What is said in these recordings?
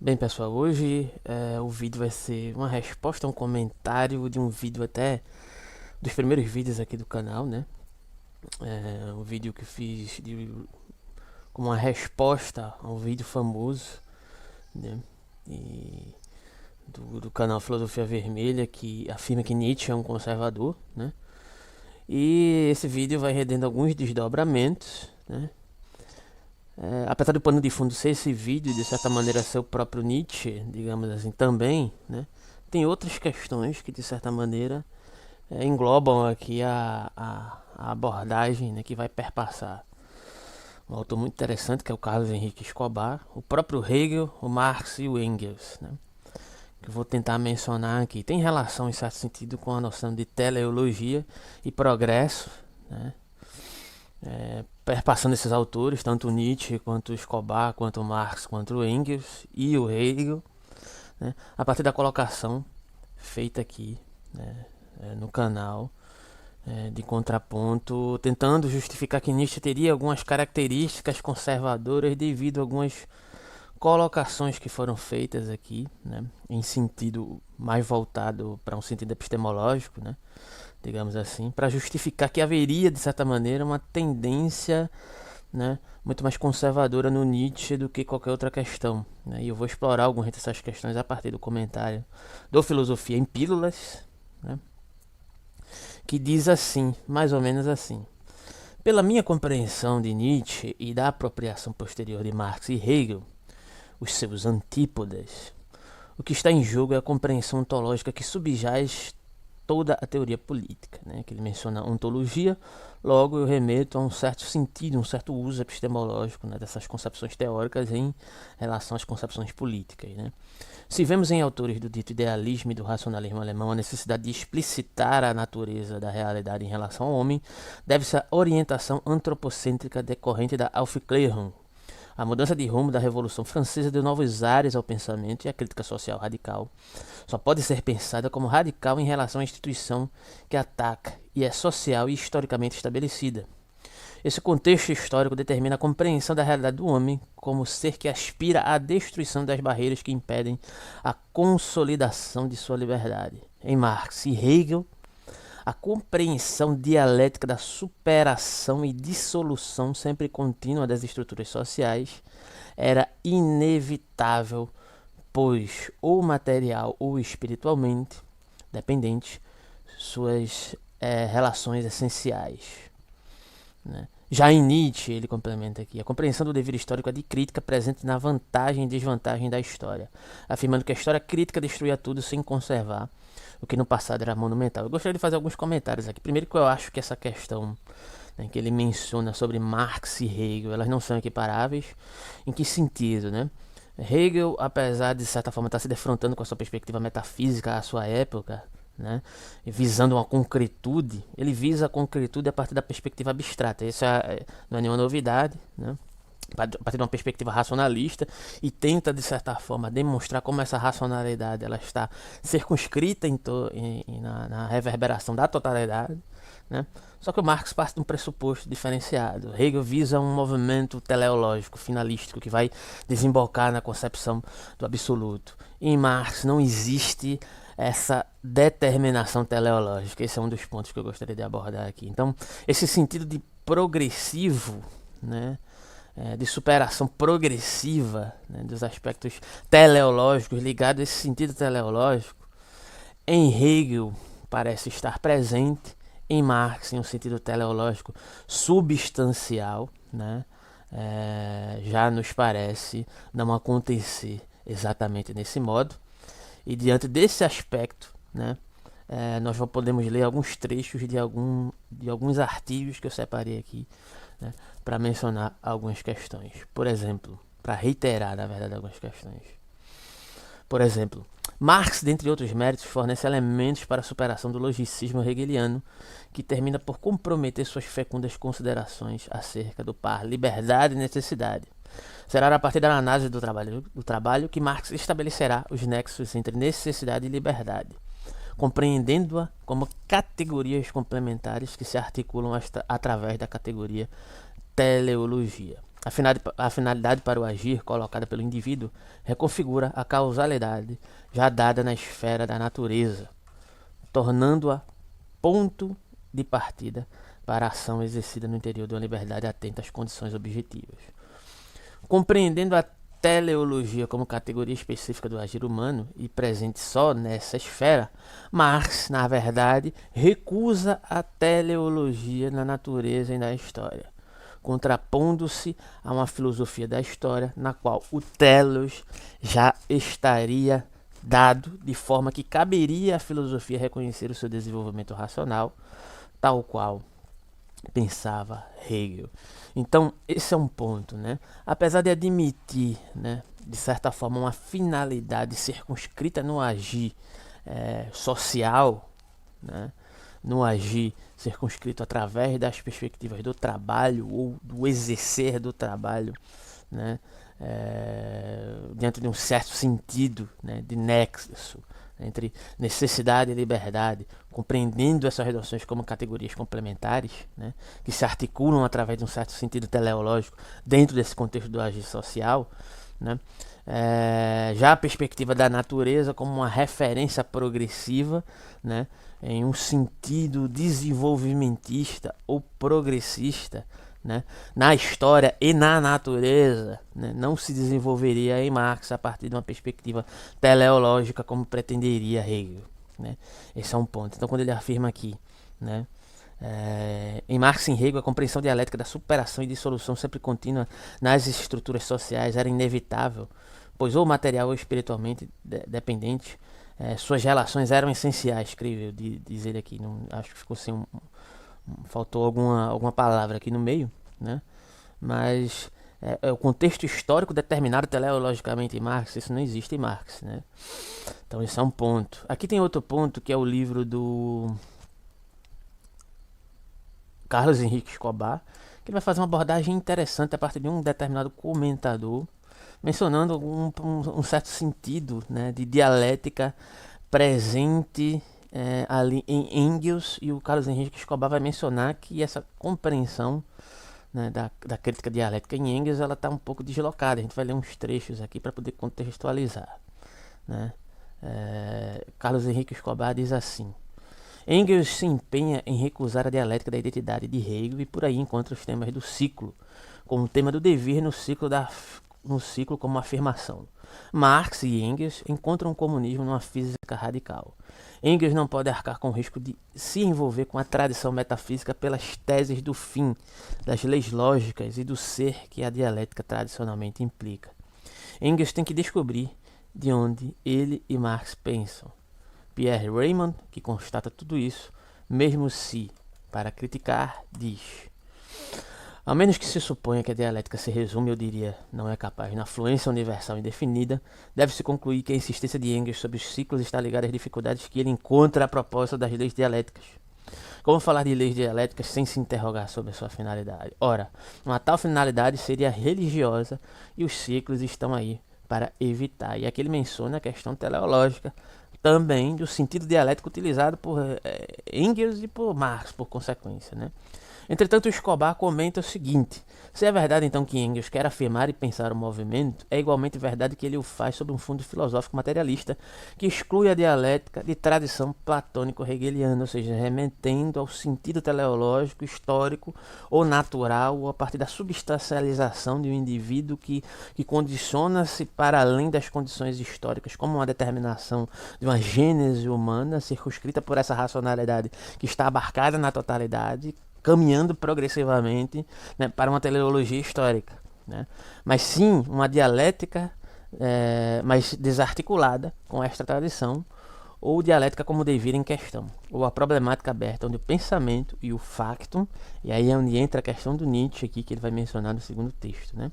Bem, pessoal, hoje o vídeo vai ser uma resposta a um comentário de um vídeo até dos primeiros vídeos aqui do canal, né? Um vídeo que fiz como uma resposta a um vídeo famoso, né? E do canal Filosofia Vermelha, que afirma que Nietzsche é um conservador, né? E esse vídeo vai rendendo alguns desdobramentos, né? Apesar do pano de fundo ser esse vídeo, de certa maneira ser o próprio Nietzsche, digamos assim, também, né? Tem outras questões que de certa maneira englobam aqui a abordagem, né, que vai perpassar um autor muito interessante, que é o Carlos Henrique Escobar, o próprio Hegel, o Marx e o Engels, né? Que eu vou tentar mencionar aqui. Tem relação em certo sentido com a noção de teleologia e progresso, né? Perpassando esses autores, tanto o Nietzsche, quanto o Escobar, quanto o Marx, quanto o Engels e o Hegel, né? A partir da colocação feita aqui, né, no canal, de contraponto, tentando justificar que Nietzsche teria algumas características conservadoras devido a algumas colocações que foram feitas aqui, né, em sentido mais voltado para um sentido epistemológico, né, digamos assim, para justificar que haveria, de certa maneira, uma tendência, né, muito mais conservadora no Nietzsche do que qualquer outra questão, né? E eu vou explorar algumas dessas questões a partir do comentário do Filosofia em Pílulas, né, que diz assim, mais ou menos assim: pela minha compreensão de Nietzsche e da apropriação posterior de Marx e Hegel, os seus antípodas, o que está em jogo é a compreensão ontológica que subjaz toda a teoria política, né? Que ele menciona ontologia, logo eu remeto a um certo sentido, um certo uso epistemológico, né, dessas concepções teóricas em relação às concepções políticas, né? Se vemos em autores do dito idealismo e do racionalismo alemão a necessidade de explicitar a natureza da realidade em relação ao homem, deve-se à orientação antropocêntrica decorrente da Aufklärung. A mudança de rumo da Revolução Francesa deu novos ares ao pensamento, e a crítica social radical só pode ser pensada como radical em relação à instituição que ataca e é social e historicamente estabelecida. Esse contexto histórico determina a compreensão da realidade do homem como ser que aspira à destruição das barreiras que impedem a consolidação de sua liberdade. Em Marx e Hegel, a compreensão dialética da superação e dissolução sempre contínua das estruturas sociais era inevitável, pois ou material ou espiritualmente dependentes suas relações essenciais, né? Já em Nietzsche, ele complementa aqui: a compreensão do dever histórico é de crítica presente na vantagem e desvantagem da história, afirmando que a história crítica destruía tudo sem conservar o que no passado era monumental. Eu gostaria de fazer alguns comentários aqui. Primeiro, que eu acho que essa questão, né, que ele menciona sobre Marx e Hegel, elas não são equiparáveis. Em que sentido, né? Hegel, apesar de certa forma estar se defrontando com a sua perspectiva metafísica à sua época, né, visando uma concretude, ele visa a concretude a partir da perspectiva abstrata. Isso não é nenhuma novidade, né? A partir de uma perspectiva racionalista, e tenta de certa forma demonstrar como essa racionalidade ela está circunscrita na reverberação da totalidade, né? Só que o Marx parte de um pressuposto diferenciado. Hegel visa um movimento teleológico, finalístico, que vai desembocar na concepção do absoluto. Em Marx não existe essa determinação teleológica. Esse é um dos pontos que eu gostaria de abordar aqui. Então, esse sentido de progressivo, né, de superação progressiva, né, dos aspectos teleológicos ligados a esse sentido teleológico, em Hegel parece estar presente, em Marx em um sentido teleológico substancial, né, já nos parece não acontecer exatamente nesse modo. E diante desse aspecto, né, nós podemos ler alguns trechos de alguns artigos que eu separei aqui, né, para mencionar algumas questões. Por exemplo, para reiterar, na verdade, algumas questões. Por exemplo, Marx, dentre outros méritos, fornece elementos para a superação do logicismo hegeliano, que termina por comprometer suas fecundas considerações acerca do par liberdade e necessidade. Será a partir da análise do trabalho que Marx estabelecerá os nexos entre necessidade e liberdade, compreendendo-a como categorias complementares que se articulam através da categoria teleologia. A finalidade para o agir colocada pelo indivíduo reconfigura a causalidade já dada na esfera da natureza, tornando-a ponto de partida para a ação exercida no interior de uma liberdade atenta às condições objetivas. Compreendendo a teleologia como categoria específica do agir humano e presente só nessa esfera, Marx, na verdade, recusa a teleologia na natureza e na história, contrapondo-se a uma filosofia da história na qual o telos já estaria dado, de forma que caberia à filosofia reconhecer o seu desenvolvimento racional, tal qual pensava Hegel. Então, esse é um ponto, né? Apesar de admitir, né, de certa forma, uma finalidade circunscrita no agir social, né, no agir circunscrito através das perspectivas do trabalho ou do exercer do trabalho, né, dentro de um certo sentido, né, de nexo entre necessidade e liberdade, compreendendo essas relações como categorias complementares, né, que se articulam através de um certo sentido teleológico dentro desse contexto do agir social, né, já a perspectiva da natureza como uma referência progressiva, né, em um sentido desenvolvimentista ou progressista, né, na história e na natureza, né, não se desenvolveria em Marx a partir de uma perspectiva teleológica como pretenderia Hegel, né? Esse é um ponto. Então, quando ele afirma aqui, né, em Marx e em Hegel, a compreensão dialética da superação e dissolução sempre contínua nas estruturas sociais era inevitável, pois ou material ou espiritualmente dependente, suas relações eram essenciais, escreveu, diz ele aqui. Não, acho que ficou sem faltou alguma palavra aqui no meio, né? Mas o contexto histórico determinado teleologicamente em Marx, isso não existe em Marx, né? Então esse é um ponto. Aqui tem outro ponto, que é o livro do Carlos Henrique Escobar, que vai fazer uma abordagem interessante a partir de um determinado comentador, mencionando um certo sentido, né, de dialética presente ali em Engels, e o Carlos Henrique Escobar vai mencionar que essa compreensão, né, da crítica dialética em Engels, ela está um pouco deslocada. A gente vai ler uns trechos aqui para poder contextualizar, né? Carlos Henrique Escobar diz assim: Engels se empenha em recusar a dialética da identidade de Hegel e por aí encontra os temas do ciclo, como o tema do dever no ciclo como afirmação. Marx e Engels encontram o comunismo numa física radical. Engels não pode arcar com o risco de se envolver com a tradição metafísica pelas teses do fim, das leis lógicas e do ser que a dialética tradicionalmente implica. Engels tem que descobrir de onde ele e Marx pensam. Pierre Raymond, que constata tudo isso, mesmo se, para criticar, diz: a menos que se suponha que a dialética se resume, eu diria, não é capaz, na fluência universal indefinida, deve-se concluir que a insistência de Engels sobre os ciclos está ligada às dificuldades que ele encontra a propósito das leis dialéticas. Como falar de leis dialéticas sem se interrogar sobre a sua finalidade? Ora, uma tal finalidade seria religiosa e os ciclos estão aí para evitar. E aqui ele menciona a questão teleológica também do sentido dialético utilizado por Engels e por Marx, por consequência, né? Entretanto, Escobar comenta o seguinte: se é verdade então que Engels quer afirmar e pensar o movimento, é igualmente verdade que ele o faz sob um fundo filosófico materialista que exclui a dialética de tradição platônico-hegeliana, ou seja, remetendo ao sentido teleológico, histórico ou natural, ou a partir da substancialização de um indivíduo que condiciona-se para além das condições históricas, como uma determinação de uma gênese humana circunscrita por essa racionalidade que está abarcada na totalidade, caminhando progressivamente, né, para uma teleologia histórica, né? Mas sim uma dialética mais desarticulada com esta tradição, ou dialética como devir em questão, ou a problemática aberta onde o pensamento e o factum, e aí é onde entra a questão do Nietzsche aqui, que ele vai mencionar no segundo texto, né?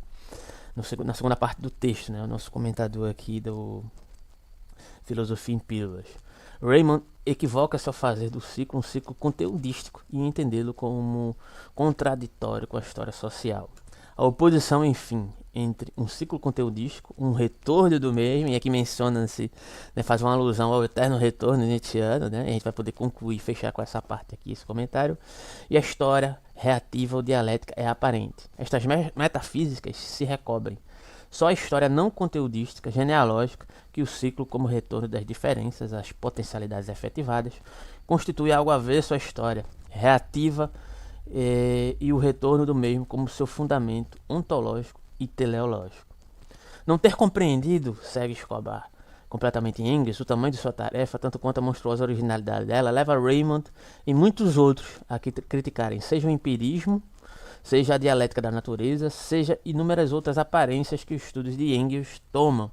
Na segunda parte do texto, né? O nosso comentador aqui do Filosofia em Pílulas. Raymond equivoca-se ao fazer do ciclo um ciclo conteudístico e entendê-lo como contraditório com a história social. A oposição, enfim, entre um ciclo conteudístico, um retorno do mesmo, e aqui menciona-se, né, faz uma alusão ao eterno retorno nietzschiano, né, a gente vai poder concluir, fechar com essa parte aqui, esse comentário, e a história reativa ou dialética é aparente. Estas metafísicas se recobrem. Só a história não conteudística, genealógica, que o ciclo como retorno das diferenças, as potencialidades efetivadas, constitui algo avesso à história, reativa, e o retorno do mesmo como seu fundamento ontológico e teleológico. Não ter compreendido, segue Escobar, completamente em Engels, o tamanho de sua tarefa, tanto quanto a monstruosa originalidade dela, leva Raymond e muitos outros a criticarem seja o empirismo, seja a dialética da natureza, seja inúmeras outras aparências que os estudos de Engels tomam.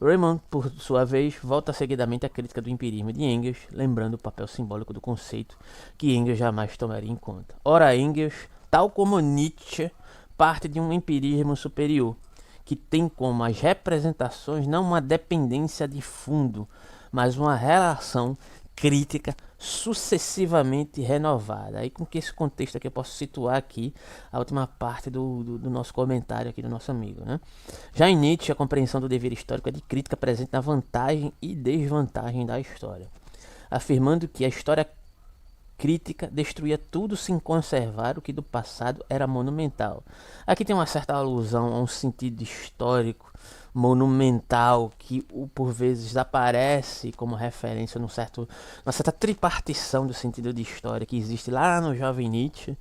Raymond, por sua vez, volta seguidamente à crítica do empirismo de Engels, lembrando o papel simbólico do conceito que Engels jamais tomaria em conta. Ora, Engels, tal como Nietzsche, parte de um empirismo superior, que tem como as representações não uma dependência de fundo, mas uma relação crítica sucessivamente renovada. Aí com que esse contexto aqui eu posso situar aqui a última parte do nosso comentário aqui do nosso amigo, né? Já em Nietzsche, a compreensão do dever histórico é de crítica presente na vantagem e desvantagem da história, afirmando que a história crítica destruía tudo sem conservar o que do passado era monumental. Aqui tem uma certa alusão a um sentido histórico monumental que por vezes aparece como referência uma certa tripartição do sentido de história que existe lá no jovem Nietzsche,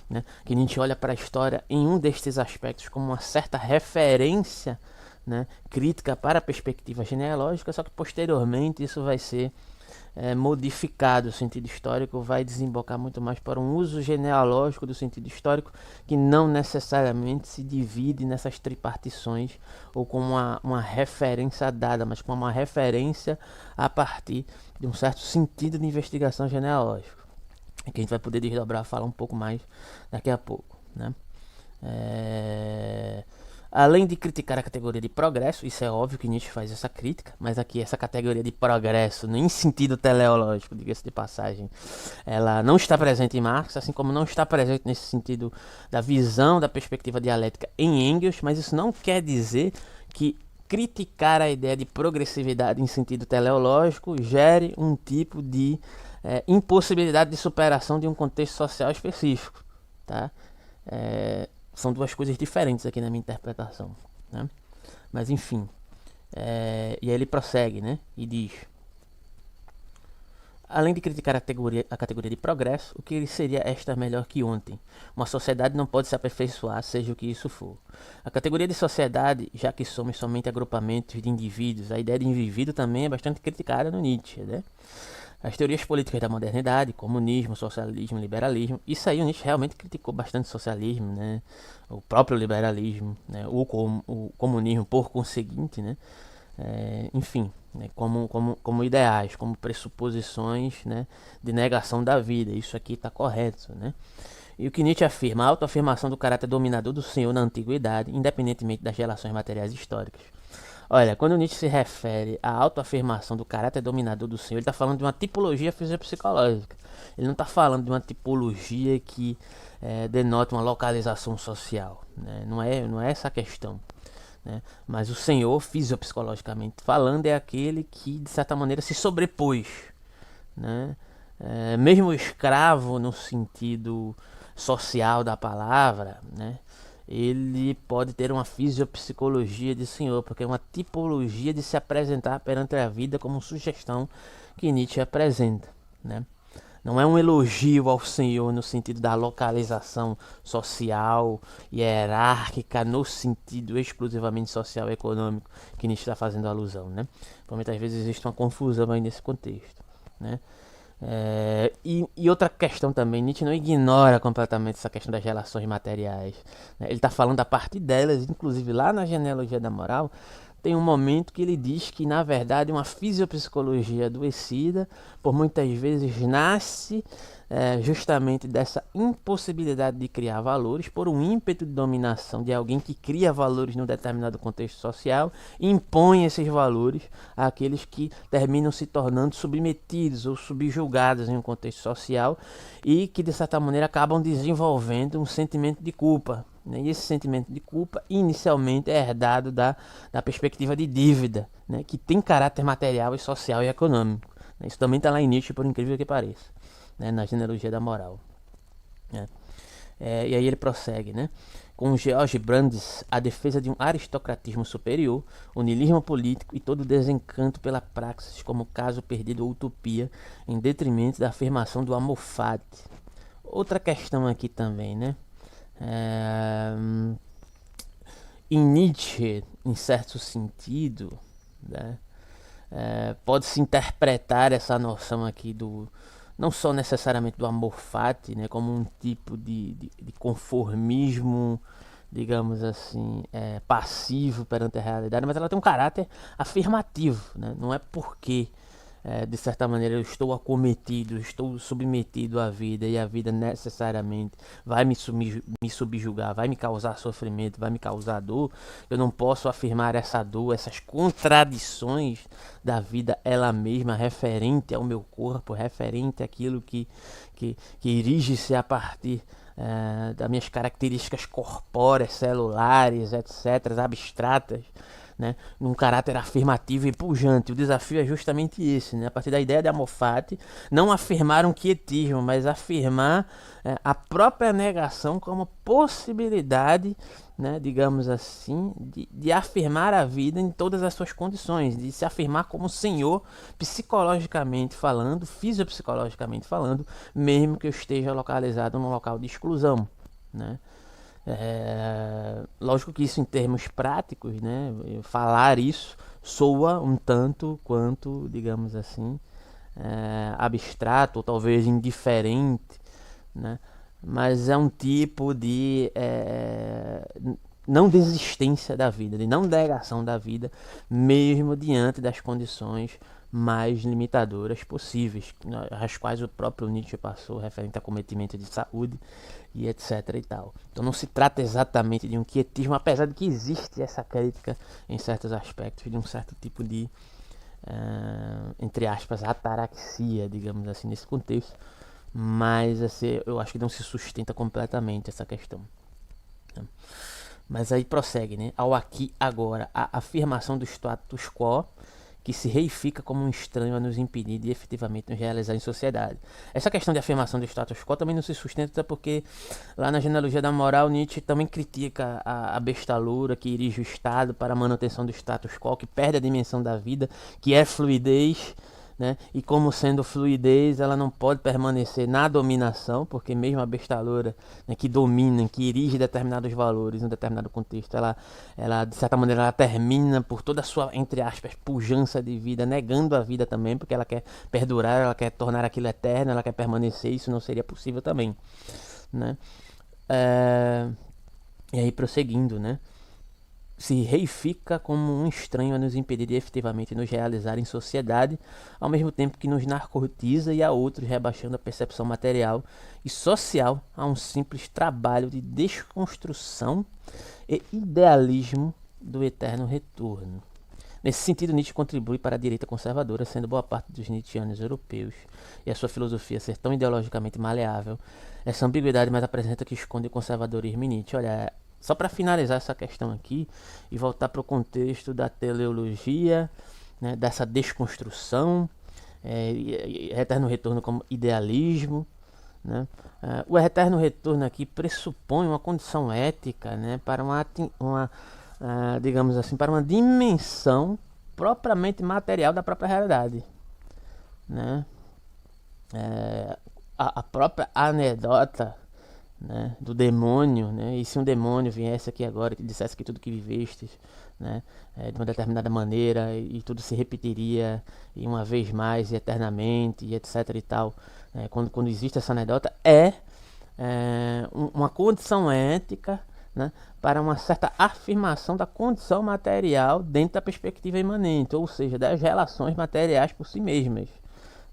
né? Que Nietzsche olha para a história em um destes aspectos como uma certa referência, né, crítica para a perspectiva genealógica, só que posteriormente isso vai ser modificado. O sentido histórico vai desembocar muito mais para um uso genealógico do sentido histórico, que não necessariamente se divide nessas tripartições ou como uma referência dada, mas como uma referência a partir de um certo sentido de investigação genealógica, que a gente vai poder desdobrar, falar um pouco mais daqui a pouco, né? Além de criticar a categoria de progresso, isso é óbvio que Nietzsche faz essa crítica, mas aqui essa categoria de progresso, em sentido teleológico, diga-se de passagem, ela não está presente em Marx, assim como não está presente nesse sentido da visão da perspectiva dialética em Engels, mas isso não quer dizer que criticar a ideia de progressividade em sentido teleológico gere um tipo de impossibilidade de superação de um contexto social específico, tá? São duas coisas diferentes aqui na minha interpretação, né? Mas enfim, e aí ele prossegue, né, e diz: além de criticar a categoria de progresso, o que seria esta melhor que ontem? Uma sociedade não pode se aperfeiçoar, seja o que isso for. A categoria de sociedade, já que somos somente agrupamentos de indivíduos, a ideia de indivíduo também é bastante criticada no Nietzsche, né? As teorias políticas da modernidade, comunismo, socialismo, liberalismo, isso aí o Nietzsche realmente criticou bastante o socialismo, né? O próprio liberalismo, né? O comunismo por conseguinte, né? Enfim, né? Como ideais, como pressuposições, né, de negação da vida. Isso aqui está correto, né? E o que Nietzsche afirma, a autoafirmação do caráter dominador do senhor na antiguidade, independentemente das relações materiais históricas. Olha, quando Nietzsche se refere à autoafirmação do caráter dominador do senhor, ele está falando de uma tipologia fisiopsicológica. Ele não está falando de uma tipologia que denota uma localização social, né? Não é essa a questão, né? Mas o senhor, fisiopsicologicamente falando, é aquele que, de certa maneira, se sobrepôs, né? Mesmo o escravo, no sentido social da palavra, né, ele pode ter uma fisiopsicologia de senhor, porque é uma tipologia de se apresentar perante a vida como sugestão que Nietzsche apresenta, né? Não é um elogio ao senhor no sentido da localização social e hierárquica, no sentido exclusivamente social e econômico que Nietzsche está fazendo alusão, né? Então, muitas vezes existe uma confusão aí nesse contexto, né? E outra questão também, Nietzsche não ignora completamente essa questão das relações materiais, né? Ele está falando a partir delas, inclusive lá na Genealogia da Moral, tem um momento que ele diz que, na verdade, uma fisiopsicologia adoecida, por muitas vezes, nasce justamente dessa impossibilidade de criar valores, por um ímpeto de dominação de alguém que cria valores num determinado contexto social e impõe esses valores àqueles que terminam se tornando submetidos ou subjugados em um contexto social e que, de certa maneira, acabam desenvolvendo um sentimento de culpa, né? E esse sentimento de culpa inicialmente é herdado da perspectiva de dívida, né? Que tem caráter material e social e econômico, né? Isso também está lá em Nietzsche, por incrível que pareça, né? Na genealogia da moral, né? E aí ele prossegue, né? Com George Brandes, a defesa de um aristocratismo superior, o niilismo político e todo o desencanto pela praxis como caso perdido ou utopia, em detrimento da afirmação do amor fati. Outra questão aqui também, né? Em Nietzsche, em certo sentido, né? Pode-se interpretar essa noção aqui do não só necessariamente do amor fati, né, como um tipo de conformismo, digamos assim, passivo perante a realidade, mas ela tem um caráter afirmativo, né? Não é porque de certa maneira eu estou acometido, estou submetido à vida e a vida necessariamente vai me subjugar, vai me causar sofrimento, vai me causar dor. Eu não posso afirmar essa dor, essas contradições da vida ela mesma, referente ao meu corpo, referente àquilo que erige-se a partir das minhas características corpóreas, celulares, etc., abstratas, né, num caráter afirmativo e pujante. O desafio é justamente esse, né, a partir da ideia de amor fati, não afirmar um quietismo, mas afirmar a própria negação como possibilidade, né, digamos assim, de afirmar a vida em todas as suas condições, de se afirmar como senhor, psicologicamente falando, fisiopsicologicamente falando, mesmo que eu esteja localizado num local de exclusão, né. Lógico que isso em termos práticos, né, falar isso soa um tanto quanto, digamos assim, abstrato ou talvez indiferente, né, mas é um tipo de não desistência da vida, de não negação da vida, mesmo diante das condições mais limitadoras possíveis, as quais o próprio Nietzsche passou, referente a cometimento de saúde e etc e tal. Então não se trata exatamente de um quietismo, apesar de que existe essa crítica em certos aspectos de um certo tipo de, entre aspas, ataraxia, digamos assim, nesse contexto, mas assim, eu acho que não se sustenta completamente essa questão. Mas aí prossegue, né? Ao aqui, agora, a afirmação do status quo que se reifica como um estranho a nos impedir de efetivamente nos realizar em sociedade. Essa questão de afirmação do status quo também não se sustenta porque lá na genealogia da moral Nietzsche também critica a bestalura que erige o Estado para a manutenção do status quo, que perde a dimensão da vida, que é fluidez, né? E como sendo fluidez, ela não pode permanecer na dominação, porque mesmo a bestalura, né, que domina, que erige determinados valores em um determinado contexto, ela de certa maneira ela termina por toda a sua, entre aspas, pujança de vida, negando a vida também, porque ela quer perdurar, ela quer tornar aquilo eterno, ela quer permanecer, isso não seria possível também, né? E aí prosseguindo, né? Se reifica como um estranho a nos impedir de efetivamente nos realizar em sociedade, ao mesmo tempo que nos narcotiza e a outros, rebaixando a percepção material e social a um simples trabalho de desconstrução e idealismo do eterno retorno. Nesse sentido, Nietzsche contribui para a direita conservadora, sendo boa parte dos nietzschianos europeus e a sua filosofia ser tão ideologicamente maleável. Essa ambiguidade mais apresenta que esconde o conservadorismo em Nietzsche. Olha, só para finalizar essa questão aqui e voltar para o contexto da teleologia, né, dessa desconstrução, eterno retorno como idealismo, né? O eterno retorno aqui pressupõe uma condição ética, né, para digamos assim, para uma dimensão propriamente material da própria realidade, né? A própria anedota, né, do demônio, né? E se um demônio viesse aqui agora e dissesse que tudo que vivestes, né, de uma determinada maneira e tudo se repetiria e uma vez mais e eternamente e etc e tal, quando existe essa anedota uma condição ética, né, para uma certa afirmação da condição material dentro da perspectiva imanente, ou seja, das relações materiais por si mesmas.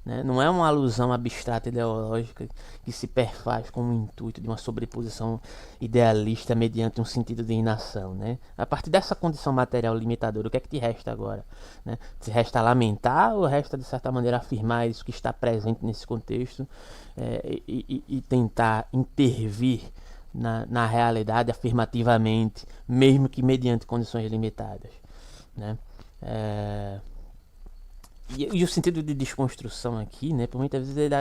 Né? Não é uma alusão abstrata ideológica que se perfaz com o intuito de uma sobreposição idealista mediante um sentido de inação. Né? A partir dessa condição material limitadora, o que é que te resta agora? Né? Te resta lamentar ou resta de certa maneira afirmar isso que está presente nesse contexto e tentar intervir na realidade afirmativamente, mesmo que mediante condições limitadas, né? E o sentido de desconstrução aqui, né, por muitas vezes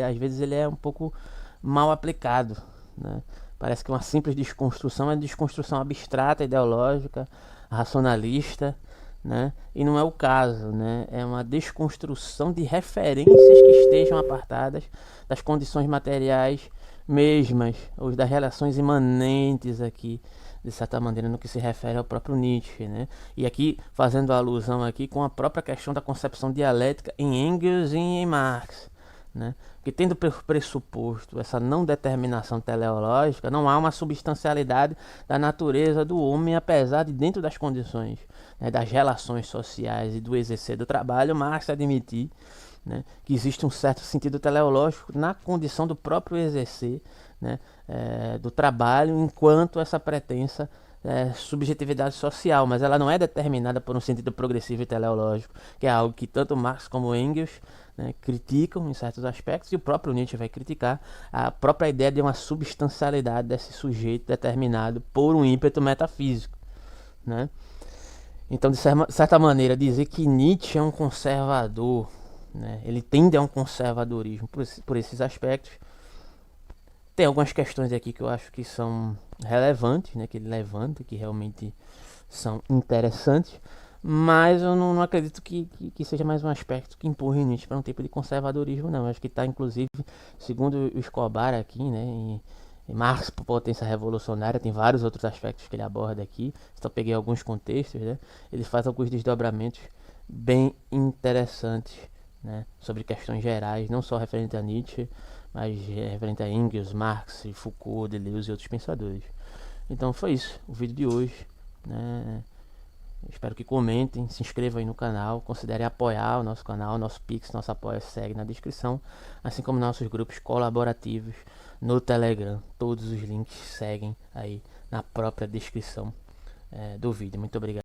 às vezes ele é um pouco mal aplicado, né? Parece que uma simples desconstrução é desconstrução abstrata, ideológica, racionalista, né? E não é o caso, né? É uma desconstrução de referências que estejam apartadas das condições materiais mesmas, ou das relações imanentes aqui, de certa maneira, no que se refere ao próprio Nietzsche, né? E aqui fazendo alusão aqui com a própria questão da concepção dialética em Engels e em Marx, né? Porque tendo por pressuposto essa não determinação teleológica, não há uma substancialidade da natureza do homem, apesar de dentro das condições, né, das relações sociais e do exercer do trabalho, Marx admitir, né, que existe um certo sentido teleológico na condição do próprio exercer, né, do trabalho, enquanto essa pretensa subjetividade social, mas ela não é determinada por um sentido progressivo e teleológico, que é algo que tanto Marx como Engels, né, criticam em certos aspectos, e o próprio Nietzsche vai criticar a própria ideia de uma substancialidade desse sujeito determinado por um ímpeto metafísico, né? Então, de certa maneira, dizer que Nietzsche é um conservador, né, ele tende a um conservadorismo por esses aspectos. Tem algumas questões aqui que eu acho que são relevantes, né, que ele levanta, que realmente são interessantes, mas eu não acredito que seja mais um aspecto que empurre Nietzsche para um tipo de conservadorismo, não. Eu acho que está, inclusive, segundo o Escobar aqui, né, em Marx por potência revolucionária, tem vários outros aspectos que ele aborda aqui, então peguei alguns contextos, né, ele faz alguns desdobramentos bem interessantes, né, sobre questões gerais, não só referente a Nietzsche, mas referente a Engels, Marx, Foucault, Deleuze e outros pensadores. Então foi isso, o vídeo de hoje, né? Espero que comentem, se inscrevam aí no canal, considerem apoiar o nosso canal, nosso Pix, nosso apoio segue na descrição, assim como nossos grupos colaborativos no Telegram. Todos os links seguem aí na própria descrição do vídeo. Muito obrigado.